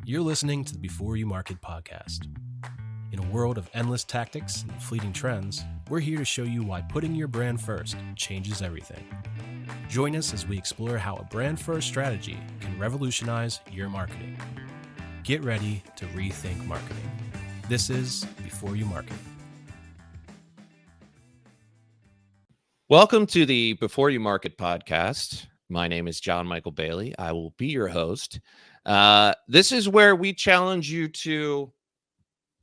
You're listening to the Before You Market podcast. In a world of endless tactics and fleeting trends, we're here to show you why putting your brand first changes everything. Join us as we explore how a brand-first strategy can revolutionize your marketing. Get ready to rethink marketing. This is Before You Market. Welcome to the Before You Market podcast. My name is John Michael Bailey. I will be your host. This is where we challenge you to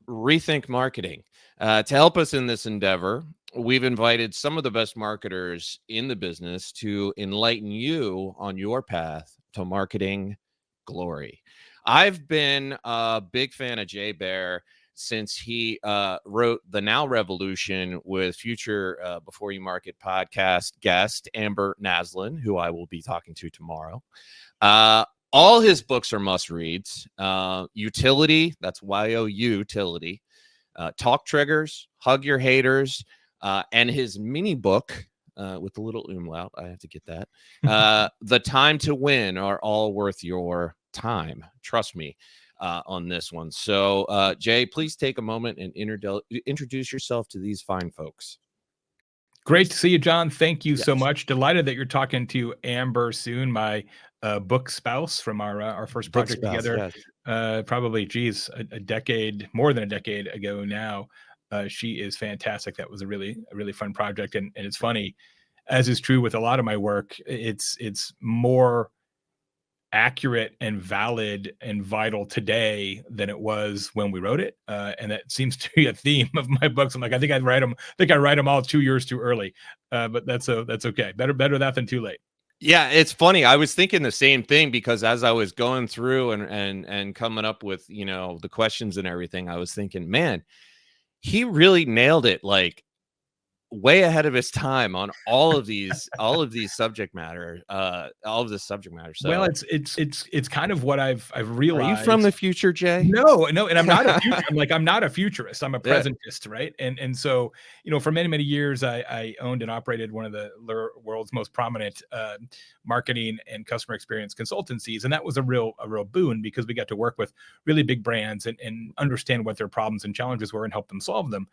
rethink marketing. To help us in this endeavor, we've invited some of the best marketers in the business to enlighten you on your path to marketing glory. I've been a big fan of Jay Baer since he wrote The Now Revolution with future Before You Market podcast guest Amber Naslin, who I will be talking to tomorrow. All his books are must-reads. Youtility, that's Youtility. Talk Triggers, Hug Your Haters, and his mini book with a little umlaut, I have to get that. The Time to Win are all worth your time. Trust me on this one. So, Jay, please take a moment and introduce yourself to these fine folks. Great to see you, John. Thank you so much. Delighted that you're talking to Amber soon, my book spouse from our first project together. Yes. Probably, a decade, more than a decade ago now. She is fantastic. That was a really fun project. And it's funny, as is true with a lot of my work, it's more accurate and valid and vital today than it was when we wrote it, and that seems to be a theme of my books. I'm like, I think I write them all 2 years too early, but that's okay. Better that than too late. Yeah, it's funny. I was thinking the same thing because as I was going through and coming up with the questions and everything, I was thinking, man, he really nailed it, like way ahead of his time on all of these subject matter, all of this subject matter. So, well, it's kind of what I've realized. Are you from the future, Jay? No, and I'm not a future. I'm not a futurist. I'm a presentist, right? And so for many years, I owned and operated one of the world's most prominent marketing and customer experience consultancies, and that was a real boon because we got to work with really big brands and understand what their problems and challenges were and help them solve them.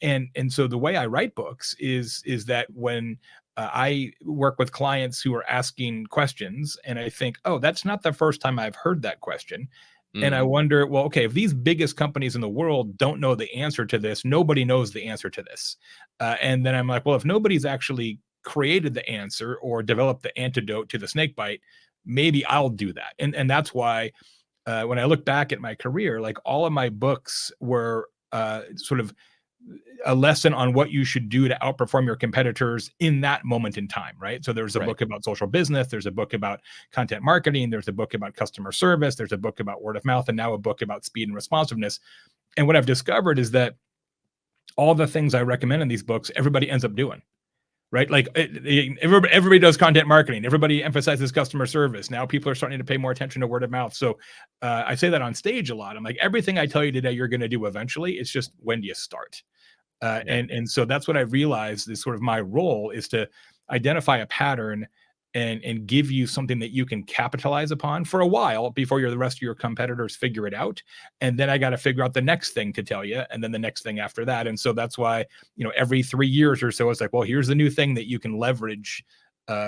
And so the way I write books is that when I work with clients who are asking questions and I think, oh, that's not the first time I've heard that question. And I wonder, well, okay, if these biggest companies in the world don't know the answer to this, nobody knows the answer to this. And then I'm like, well, if nobody's actually created the answer or developed the antidote to the snake bite, maybe I'll do that. And that's why when I look back at my career, like all of my books were sort of a lesson on what you should do to outperform your competitors in that moment in time, right? So there's a book about social business, there's a book about content marketing, there's a book about customer service, there's a book about word of mouth, and now a book about speed and responsiveness. And what I've discovered is that all the things I recommend in these books, everybody ends up doing, right? Like everybody does content marketing, everybody emphasizes customer service. Now people are starting to pay more attention to word of mouth. So I say that on stage a lot. I'm like, everything I tell you today, you're going to do eventually. It's just, when do you start? And so that's what I realized is sort of my role is to identify a pattern and give you something that you can capitalize upon for a while before the rest of your competitors figure it out. And then I got to figure out the next thing to tell you, and then the next thing after that. And so that's why, every 3 years or so, it's like, well, here's the new thing that you can leverage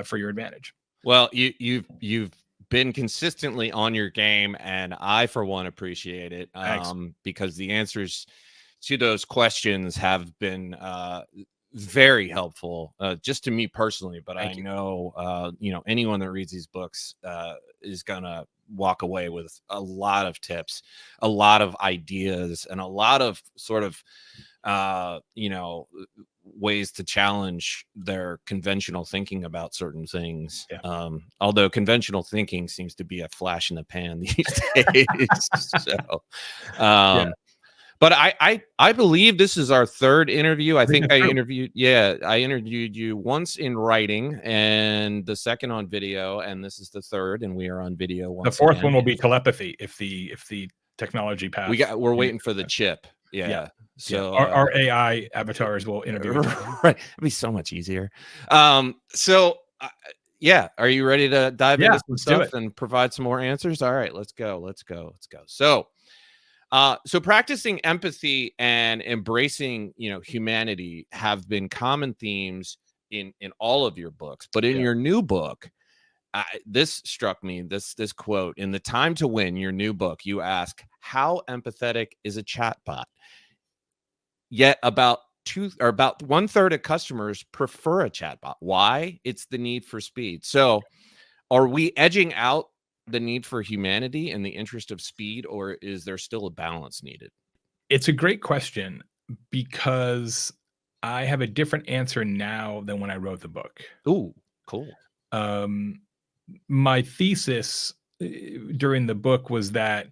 for your advantage. Well, you've been consistently on your game, and I, for one, appreciate it because the answers to those questions have been very helpful, just to me personally. But I know, anyone that reads these books is gonna walk away with a lot of tips, a lot of ideas, and a lot of sort of, ways to challenge their conventional thinking about certain things. Although conventional thinking seems to be a flash in the pan these days. So, but I believe this is our third interview. I think I interviewed you once in writing and the second on video, and this is the third, and we are on video once. The fourth one will be telepathy if the technology path. We're waiting for the chip. Yeah. So our AI avatars will interview. Right. It'd be so much easier. So Yeah. Are you ready to dive into some let's do stuff it. and provide some more answers? All right, let's go. So practicing empathy and embracing, humanity have been common themes in all of your books. But in your new book, this struck me. This quote in The Time to Win, your new book, you ask, how empathetic is a chatbot? Yet about 1/3 of customers prefer a chatbot. Why? It's the need for speed. So are we edging out the need for humanity in the interest of speed, or is there still a balance needed? It's a great question because I have a different answer now than when I wrote the book. Ooh, cool. Um, my thesis during the book was that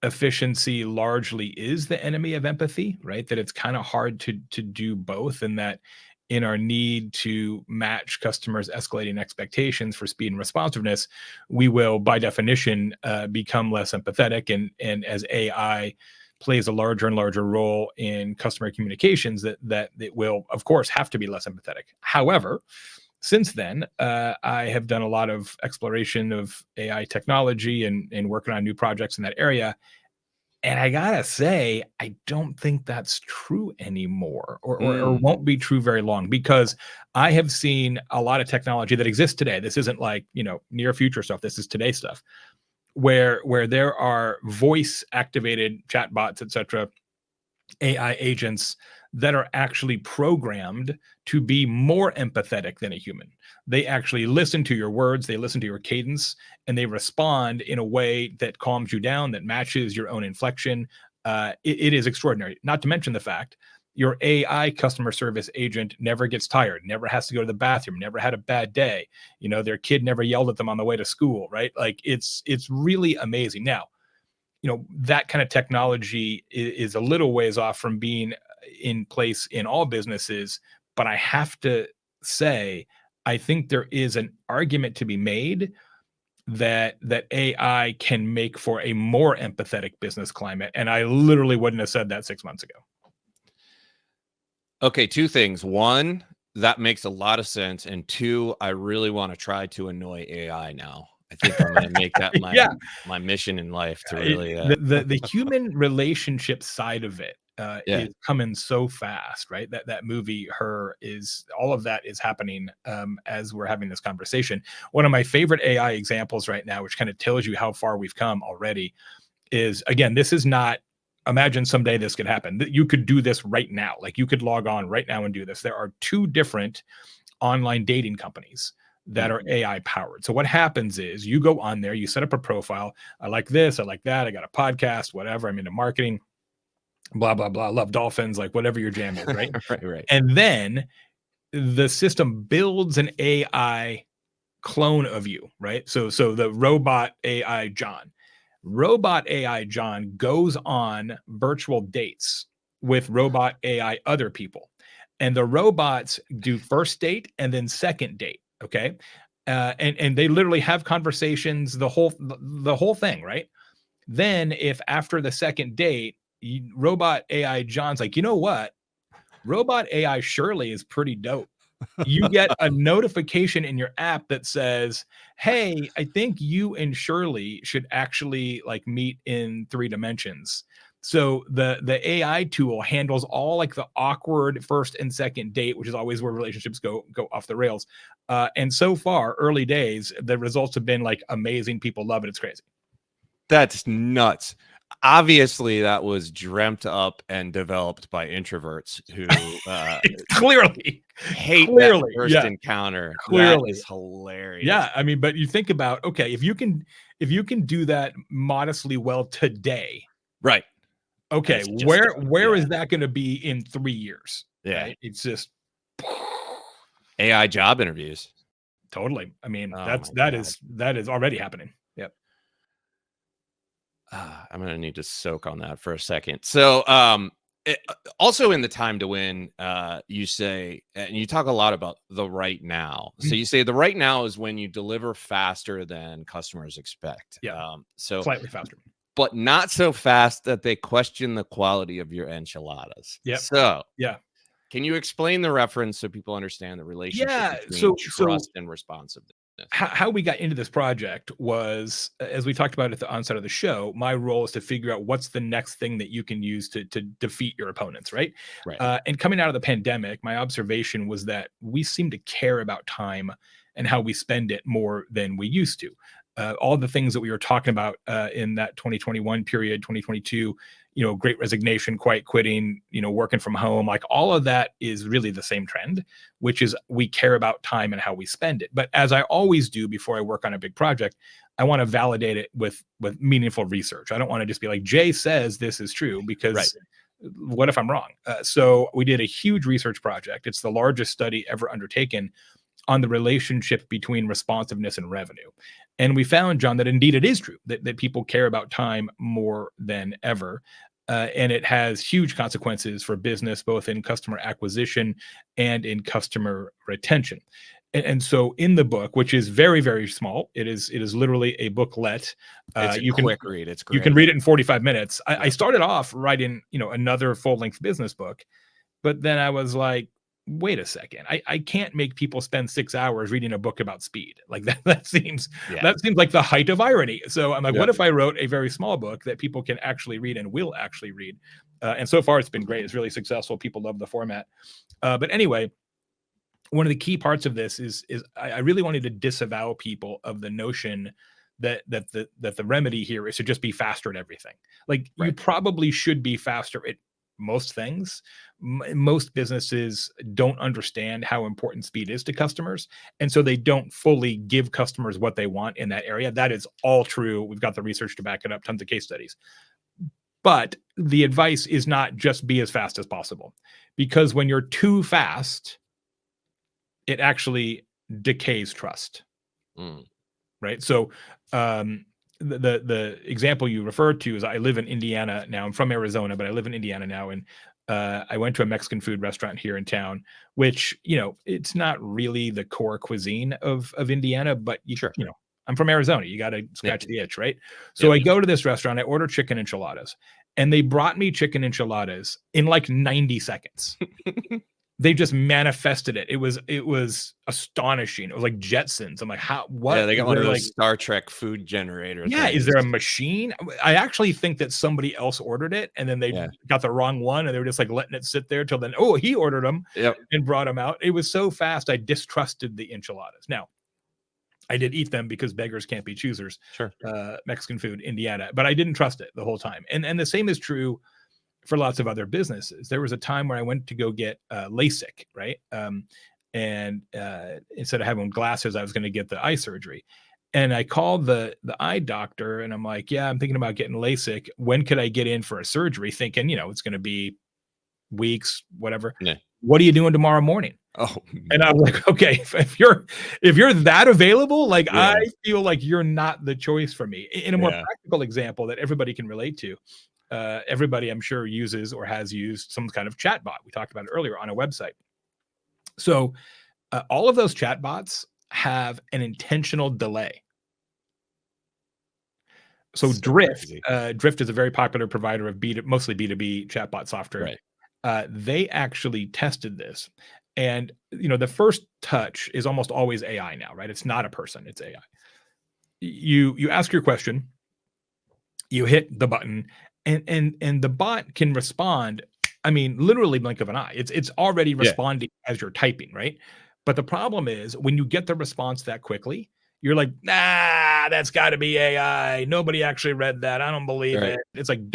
efficiency largely is the enemy of empathy, right? That it's kind of hard to do both, and that in our need to match customers' escalating expectations for speed and responsiveness, we will, by definition, become less empathetic. And as AI plays a larger and larger role in customer communications, that it will, of course, have to be less empathetic. However, since then, I have done a lot of exploration of AI technology and working on new projects in that area. And I gotta say, I don't think that's true anymore, or won't be true very long, because I have seen a lot of technology that exists today. This isn't like, near future stuff. This is today's stuff, where there are voice activated chatbots, etc., AI agents that are actually programmed to be more empathetic than a human. They actually listen to your words, they listen to your cadence, and they respond in a way that calms you down, that matches your own inflection. It is extraordinary. Not to mention the fact your AI customer service agent never gets tired, never has to go to the bathroom, never had a bad day. Their kid never yelled at them on the way to school, right? Like it's really amazing. Now, that kind of technology is a little ways off from being in place in all businesses. But I have to say, I think there is an argument to be made that AI can make for a more empathetic business climate. And I literally wouldn't have said that 6 months ago. Okay, two things. One, that makes a lot of sense. And two, I really want to try to annoy AI now. I think I'm going to make that my mission in life to really the human relationship side of it Yeah. is coming so fast, right? That movie, Her, is all of that is happening as we're having this conversation. One of my favorite AI examples right now, which kind of tells you how far we've come already, is, again, this is not, imagine someday this could happen. You could do this right now. Like, you could log on right now and do this. There are two different online dating companies that are AI powered. So what happens is you go on there, you set up a profile. I like this, I like that, I got a podcast, whatever, I'm into marketing, blah, blah, blah, love dolphins, like whatever your jam is, right? right. And then the system builds an AI clone of you, right? So the robot AI John goes on virtual dates with robot AI other people. And the robots do first date and then second date. Okay. And they literally have conversations, the whole thing, right? Then if after the second date, robot AI John's like, you know what? Robot AI Shirley is pretty dope. You get a notification in your app that says, hey, I think you and Shirley should actually like meet in 3 dimensions. So the AI tool handles all like the awkward first and second date, which is always where relationships go off the rails. And so far, early days, the results have been like amazing. People love it. It's crazy. That's nuts. Obviously, that was dreamt up and developed by introverts who clearly hate that first encounter. Clearly. That is hilarious. Yeah, I mean, but you think about, okay, if you can do that modestly well today, right? Okay, where is that going to be in 3 years? Yeah, right? It's just AI job interviews. Totally. I mean, that is already happening. Yep. I'm going to need to soak on that for a second. So, also in The Time to Win, you say, and you talk a lot about the right now. So you say the right now is when you deliver faster than customers expect. Yeah. So slightly faster, but not so fast that they question the quality of your enchiladas. Yeah. So yeah. Can you explain the reference so people understand the relationship between trust and responsiveness? Yes. how we got into this project was, as we talked about at the onset of the show, my role is to figure out what's the next thing that you can use to defeat your opponents, right? Right. And coming out of the pandemic, my observation was that we seem to care about time and how we spend it more than we used to. All the things that we were talking about in that 2021 period, 2022, great resignation, quiet quitting, working from home, like all of that is really the same trend, which is we care about time and how we spend it. But as I always do before I work on a big project, I want to validate it with meaningful research. I don't want to just be like, Jay says this is true, because what if I'm wrong? So we did a huge research project. It's the largest study ever undertaken on the relationship between responsiveness and revenue. And we found, John, that indeed it is true that people care about time more than ever. And it has huge consequences for business, both in customer acquisition and in customer retention. And so in the book, which is very, very small, it is literally a booklet. It's a quick read. It's great. You can read it in 45 minutes. I started off writing, another full-length business book, but then I was like, wait a second, I can't make people spend 6 hours reading a book about speed. Like that seems like the height of irony. So I'm like, what if I wrote a very small book that people can actually read and will actually read? And so far it's been great. It's really successful. People love the format. But anyway, one of the key parts of this is I really wanted to disavow people of the notion that the remedy here is to just be faster at everything. Like you probably should be faster at most things. Most businesses don't understand how important speed is to customers, and so they don't fully give customers what they want in that area. That is all true. We've got the research to back it up, tons of case studies. But the advice is not just be as fast as possible, because when you're too fast, it actually decays trust. Right? So the example you referred to is, I live in Indiana now. I'm from Arizona, but I live in Indiana now. And I went to a Mexican food restaurant here in town, which, it's not really the core cuisine of Indiana, but I'm from Arizona. You got to scratch the itch, right? So I go to this restaurant, I order chicken enchiladas, and they brought me chicken enchiladas in like 90 seconds. They just manifested it. It was astonishing. It was like Jetsons. I'm like, what? Yeah, they got one of those Star Trek food generators. Yeah, is there a machine? I actually think that somebody else ordered it, and then they got the wrong one, and they were just like letting it sit there till then. Oh, he ordered them and brought them out. It was so fast, I distrusted the enchiladas. Now, I did eat them because beggars can't be choosers. Sure. Mexican food, Indiana, but I didn't trust it the whole time. And the same is true for lots of other businesses. There was a time where I went to go get LASIK, right? And instead of having glasses, I was going to get the eye surgery. And I called the eye doctor, and I'm like, yeah, I'm thinking about getting LASIK. When could I get in for a surgery? Thinking, it's going to be weeks, whatever. Yeah. What are you doing tomorrow morning? Oh, and I'm like, okay, if you're that available, like I feel like you're not the choice for me. In a more practical example that everybody can relate to, everybody I'm sure uses or has used some kind of chatbot. We talked about it earlier on a website. So all of those chatbots have an intentional delay. So Drift is a very popular provider of mostly B2B chatbot software. Right. They actually tested this, and the first touch is almost always AI now, right? It's not a person, it's AI. You ask your question, you hit the button, and the bot can respond. I mean, literally blink of an eye. It's already responding as you're typing, right? But the problem is when you get the response that quickly, you're like, nah, that's got to be AI. Nobody actually read that. I don't believe it. It's like ...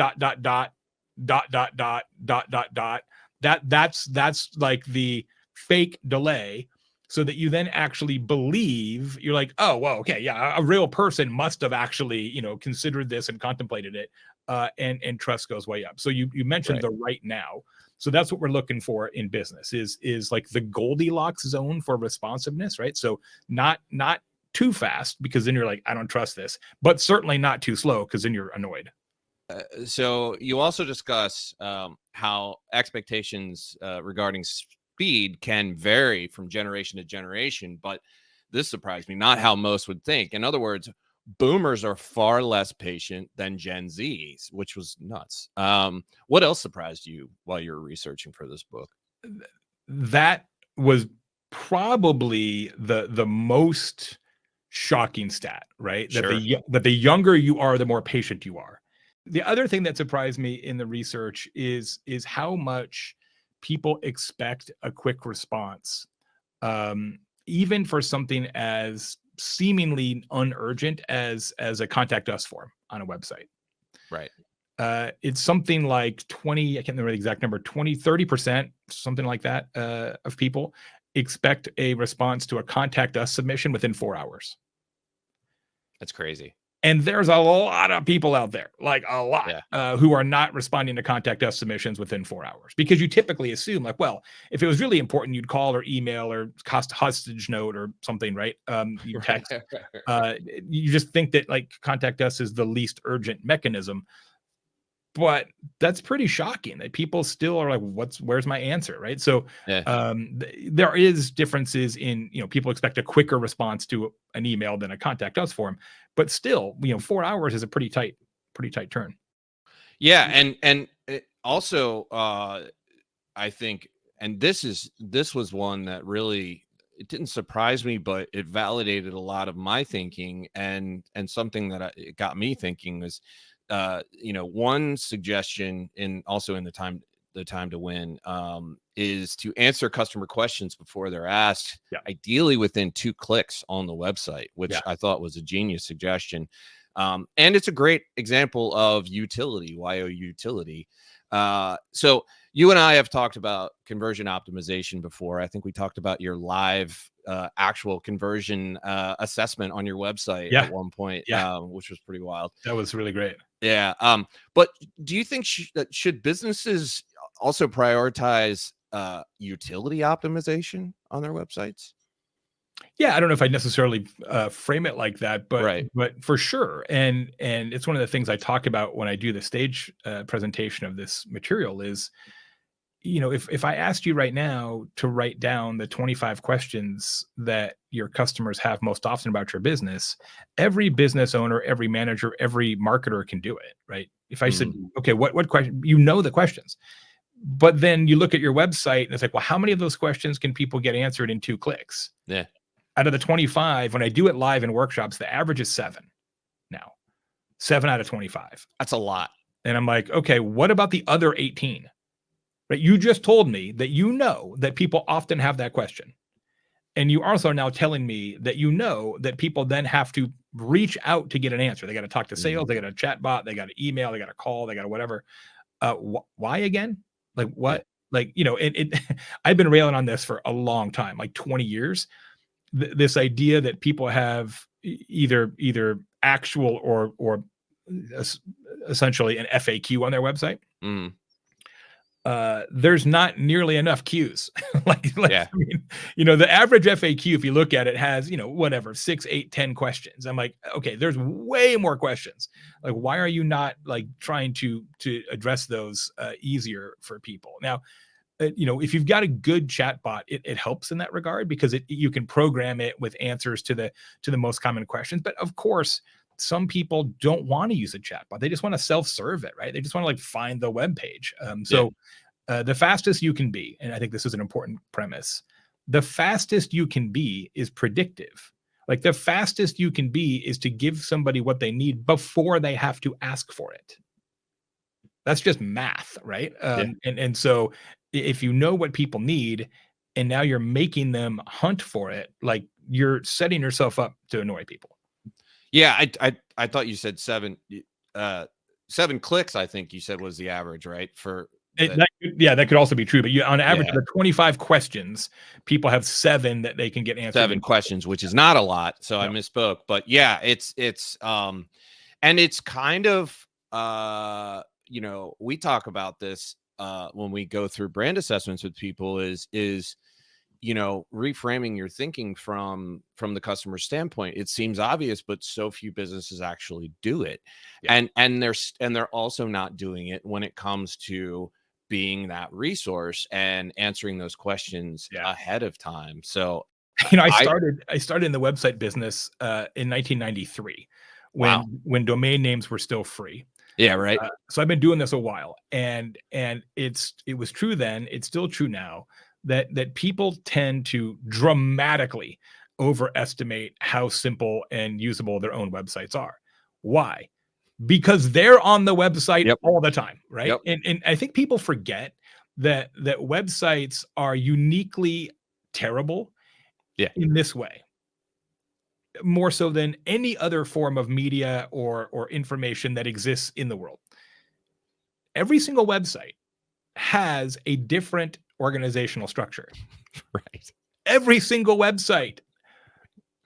That's like the fake delay, so that you then actually believe. You're like, oh, well, okay, yeah, a real person must have actually, considered this and contemplated it, and trust goes way up. So you mentioned the right now. So that's what we're looking for in business is like the Goldilocks zone for responsiveness, right? So not too fast, because then you're like, I don't trust this, but certainly not too slow, because then you're annoyed. So you also discuss how expectations regarding speed can vary from generation to generation, but this surprised me, not how most would think. In other words, boomers are far less patient than Gen Zs, which was nuts. What else surprised you while you were researching for this book? That was probably the most shocking stat, right? Sure. That the younger you are, the more patient you are. The other thing that surprised me in the research is how much people expect a quick response, even for something as seemingly unurgent as a contact us form on a website. Right. It's something like 20, I can't remember the exact number, 30%, something like that, of people expect a response to a contact us submission within 4 hours. That's crazy. And there's a lot of people out there, like a lot, who are not responding to contact us submissions within 4 hours, because you typically assume like, well, if it was really important, you'd call or email or hostage note or something, right? You text. You just think that like contact us is the least urgent mechanism. But that's pretty shocking that people still are like, where's my answer, right? So there is differences in, people expect a quicker response to an email than a contact us form, but still, 4 hours is a pretty tight turn. Yeah, and it also, I think, and this was one that really, it didn't surprise me, but it validated a lot of my thinking, and something that it got me thinking was, one suggestion in the time to win, is to answer customer questions before they're asked, ideally within 2 clicks on the website, which I thought was a genius suggestion. And it's a great example of utility, Youtility. So you and I have talked about conversion optimization before. I think we talked about your live actual conversion assessment on your website at one point, which was pretty wild. That was really great. Yeah. But do you think should businesses also prioritize utility optimization on their websites? Yeah, I don't know if I necessarily frame it like that, but for sure. And it's one of the things I talk about when I do the stage presentation of this material is, if I asked you right now to write down the 25 questions that your customers have most often about your business, every business owner, every manager, every marketer can do it, right? If I said, okay, what question, the questions, but then you look at your website and it's like, well, how many of those questions can people get answered in 2 clicks? Yeah. Out of the 25, when I do it live in workshops, the average is 7 now. 7 out of 25. That's a lot. And I'm like, okay, what about the other 18? Right? You just told me that that people often have that question. And you also now telling me that that people then have to reach out to get an answer. They got to talk to sales, they got a chat bot, they got to email, they got to call, they got to whatever. Why again? Like what? Like, I've been railing on this for a long time, like 20 years. This idea that people have either actual or essentially an FAQ on their website. There's not nearly enough Qs. I mean, the average FAQ, if you look at it, has, whatever, 6, 8, 10 questions. I'm like, okay, there's way more questions. Like, why are you not like trying to address those easier for people? Now, if you've got a good chat bot, it helps in that regard, because you can program it with answers to the most common questions. But of course, some people don't want to use a chat bot. They just want to self-serve it, right? They just want to like find the web page. The fastest you can be, and I think this is an important premise, the fastest you can be is predictive. Like the fastest you can be is to give somebody what they need before they have to ask for it. That's just math, right? And so if you know what people need and now you're making them hunt for it, like you're setting yourself up to annoy people. Yeah, I thought you said 7 clicks, I think you said was the average, right? That could also be true, but on average of the 25 questions, people have 7 that they can get answered. 7 questions, which is not a lot. So I misspoke, but yeah, it's and it's kind of, we talk about this when we go through brand assessments with people is reframing your thinking from the customer standpoint. It seems obvious, but so few businesses actually do it. And they're also not doing it when it comes to being that resource and answering those questions ahead of time. So, I started in the website business in 1993 when domain names were still free. Yeah, right. So I've been doing this a while, and it was true then, it's still true now, that people tend to dramatically overestimate how simple and usable their own websites are. Why? Because they're on the website Yep. all the time, right? Yep. And I think people forget that websites are uniquely terrible in this way, more so than any other form of media or information that exists in the world. Every single website has a different organizational structure. Right. Every single website.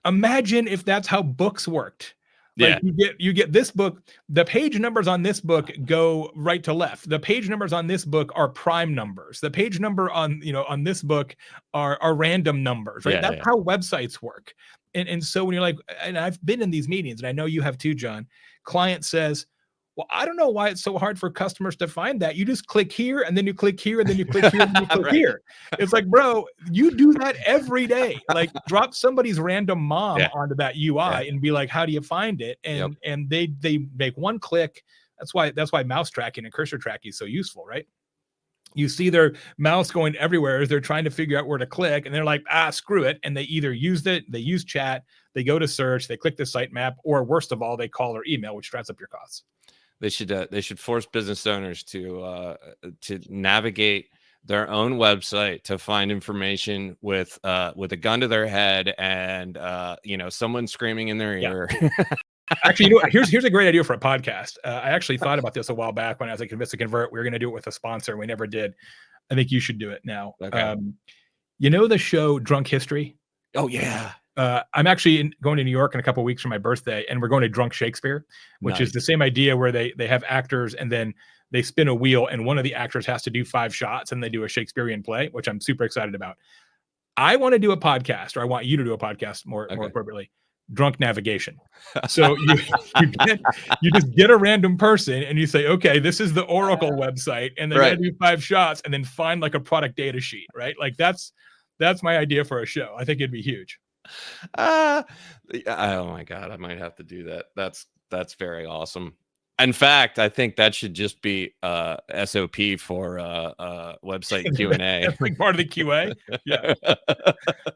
Imagine if that's how books worked. Like you get this book, the page numbers on this book go right to left. The page numbers on this book are prime numbers. The page number on this book are random numbers, right? That's how websites work. And so when you're like, and I've been in these meetings, and I know you have too, John, client says, well, I don't know why it's so hard for customers to find that. You just click here, and then you click here, and then you click here, and then you click here. It's like, bro, you do that every day. Like, drop somebody's random mom onto that UI and be like, how do you find it? And they make one click. That's why mouse tracking and cursor tracking is so useful, right? You see their mouse going everywhere as they're trying to figure out where to click, and they're like, screw it. And they either use it, they use chat, they go to search, they click the sitemap, or worst of all, they call or email, which drives up your costs. They should force business owners to navigate their own website to find information with a gun to their head and someone screaming in their ear. Actually, here's a great idea for a podcast. I actually thought about this a while back when I was like Convince to Convert. We were going to do it with a sponsor. We never did. I think you should do it now. Okay. The show Drunk History? Oh yeah. I'm actually going to New York in a couple of weeks for my birthday, and we're going to Drunk Shakespeare, which is the same idea where they have actors and then they spin a wheel and one of the actors has to do 5 shots and they do a Shakespearean play, which I'm super excited about. I want to do a podcast, or I want you to do a podcast more appropriately, Drunk Navigation. So you just get a random person and you say, okay, this is the Oracle website, and they gotta do 5 shots and then find like a product data sheet, right? Like that's my idea for a show. I think it'd be huge. Oh my God, I might have to do that. That's very awesome. In fact, I think that should just be SOP for website Q&A. That's like part of the QA. Yeah.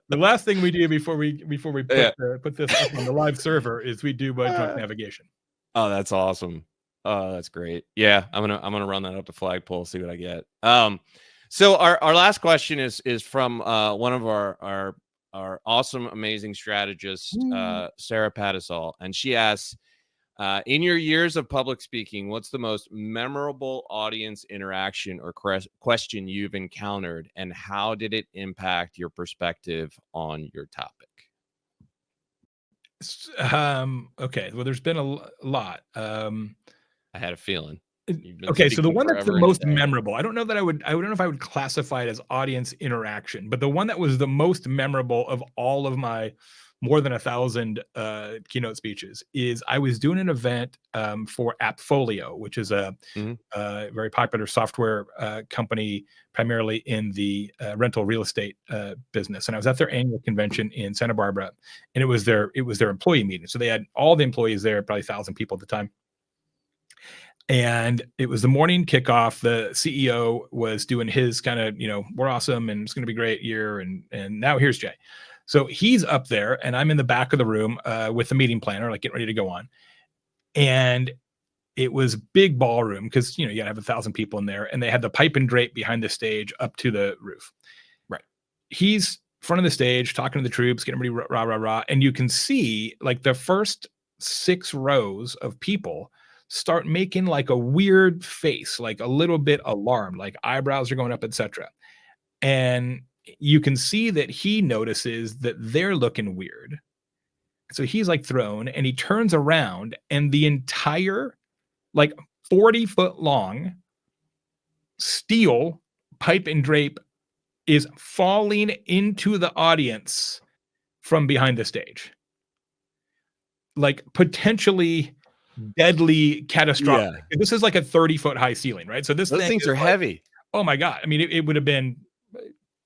The last thing we do before we put this up on the live server is we do Drunk Navigation. Oh, that's awesome. Oh, that's great. Yeah, I'm gonna run that up the flagpole, see what I get. So our last question is from one of our awesome, amazing strategist, Sarah Patisol. And she asks, in your years of public speaking, what's the most memorable audience interaction or question you've encountered, and how did it impact your perspective on your topic? Okay, well, there's been a lot. I had a feeling. Okay, so the one that's the most memorable, I don't know if I would classify it as audience interaction, but the one that was the most memorable of all of my more than 1,000 keynote speeches is I was doing an event for Appfolio, which is a very popular software company, primarily in the rental real estate business. And I was at their annual convention in Santa Barbara, and it was their employee meeting. So they had all the employees there, probably 1,000 people at the time. And it was the morning kickoff. The CEO was doing his kind of, we're awesome and it's going to be a great year. And now here's Jay. So he's up there and I'm in the back of the room with the meeting planner, like getting ready to go on. And it was big ballroom because, you gotta have 1,000 people in there, and they had the pipe and drape behind the stage up to the roof. Right. He's front of the stage talking to the troops, getting ready, rah, rah, rah. And you can see like the first 6 rows of people start making like a weird face, like a little bit alarmed, like eyebrows are going up, etc. And you can see that he notices that they're looking weird. So he's like thrown, and he turns around, and the entire like 40-foot long steel pipe and drape is falling into the audience from behind the stage. Like potentially deadly, catastrophic. Yeah. This is like a 30-foot high ceiling, right? So those things are like, heavy. Oh my God. I mean, it would have been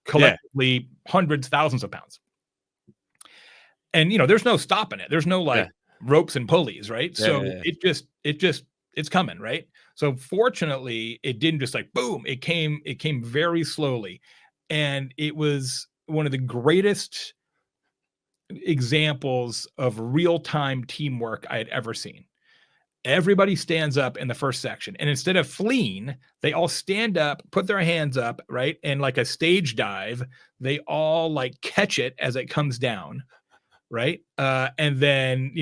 collectively hundreds, thousands of pounds. And there's no stopping it. There's no like ropes and pulleys, right? So it's coming, right? So fortunately, it didn't just like boom. It came very slowly, and it was one of the greatest examples of real-time teamwork I had ever seen. Everybody stands up in the first section, and instead of fleeing, they all stand up, put their hands up, right? And like a stage dive, they all like catch it as it comes down, right? And then,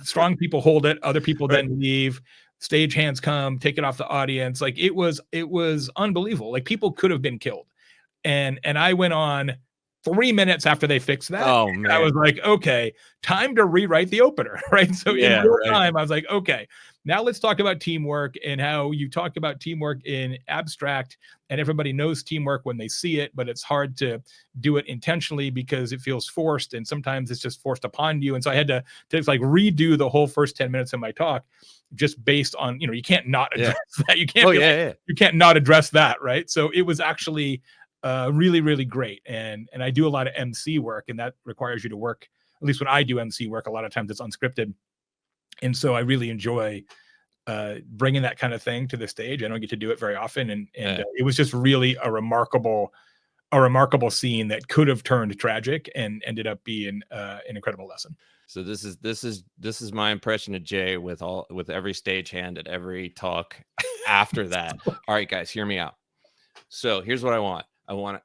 strong people hold it, other people Right. then leave, stage hands come, take it off the audience. Like it was unbelievable. Like people could have been killed. And I went on 3 minutes after they fixed that. Oh And I man. was like, okay, time to rewrite the opener, right? So Yeah, in real right. time, I was like, okay, now let's talk about teamwork and how you talk about teamwork in abstract, and everybody knows teamwork when they see it, but it's hard to do it intentionally because it feels forced, and sometimes it's just forced upon you. And so I had to like redo the whole first 10 minutes of my talk just based on, you can't not address that. You can't you can't not address that, right? So it was actually really, really great. And I do a lot of MC work, and that requires you to work, at least when I do MC work, a lot of times it's unscripted. And so I really enjoy bringing that kind of thing to the stage. I don't get to do it very often. And it was just really a remarkable scene that could have turned tragic and ended up being an incredible lesson. So this is my impression of Jay with every stagehand at every talk after that. All right, guys, hear me out. So here's what I want. I want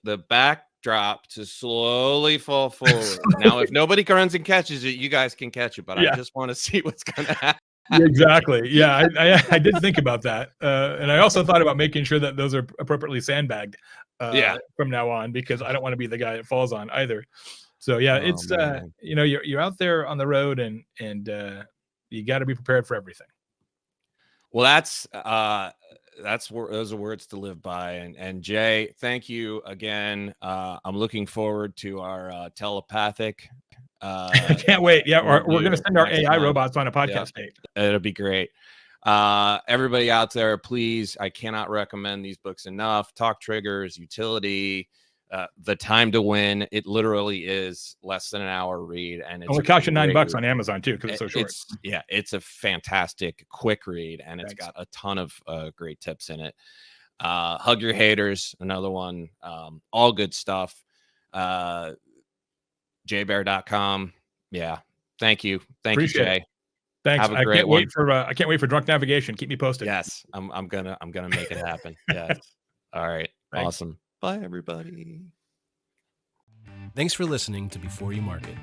the backdrop to slowly fall forward. Now, if nobody runs and catches it, you guys can catch it, but I just want to see what's going to happen. Exactly. Yeah, I did think about that. And I also thought about making sure that those are appropriately sandbagged from now on, because I don't want to be the guy it falls on either. So yeah, it's you're out there on the road, and you got to be prepared for everything. Well, those are words to live by. And Jay, thank you again. I'm looking forward to our telepathic. I can't wait. Yeah, we're going to send our AI robots on a podcast date. It'll be great. Everybody out there, please, I cannot recommend these books enough. Talk Triggers, Youtility, The Time to Win. It literally is less than an hour read, and it's only cost you $9 on Amazon too, because it's so short. It's a fantastic quick read, and it's got a ton of great tips in it. Hug Your Haters, another one. All good stuff. jaybaer.com. Yeah, thank you. Appreciate you, Jay. It. Thanks. Have a great one. I can't wait for Drunk Navigation. Keep me posted. Yes, I'm gonna make it happen. Yes. All right. Thanks. Awesome. Bye, everybody. Thanks for listening to Before You Market.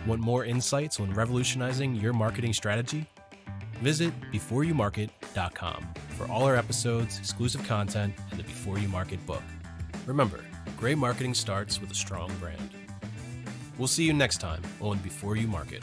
Want more insights on revolutionizing your marketing strategy? Visit beforeyoumarket.com for all our episodes, exclusive content, and the Before You Market book. Remember, great marketing starts with a strong brand. We'll see you next time on Before You Market.